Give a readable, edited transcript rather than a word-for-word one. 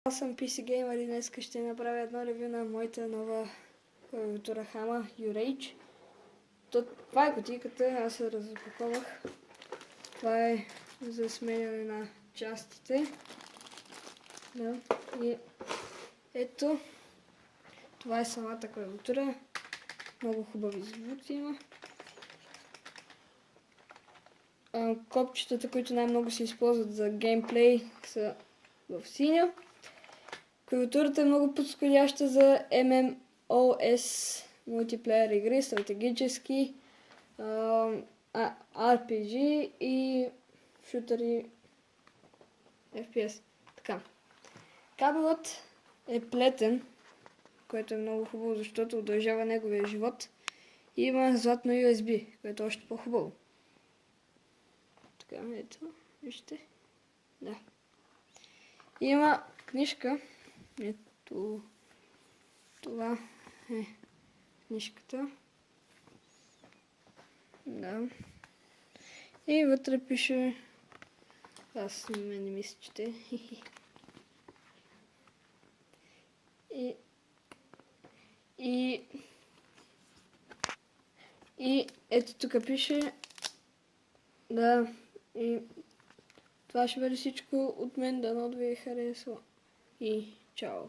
Аз съм PC Gamer и днес ще направя едно ревю на моята нова клавиатура Hama URage. Това е кутийката, аз се разпаковах. Това е за сменяне на частите. Да. И ето, това е самата клавиатура. Много хубави звуци има. Копчетата, които най-много се използват за геймплей, са в синя. Клавиатурата е много подходяща за MMOS мултиплеер игри, стратегически, RPG и шутери FPS. Така. Кабелът е плетен, което е много хубаво, защото удължава неговия живот. И има златно USB, което е още по-хубаво. Така, ето, вижте. Да. Има книжка. Ето, това е книжката. Да. И вътре пише... Аз не ми се чете. И ето тук пише... Да. И това ще бъде всичко от мен. Дано да ви е харесало. И чао!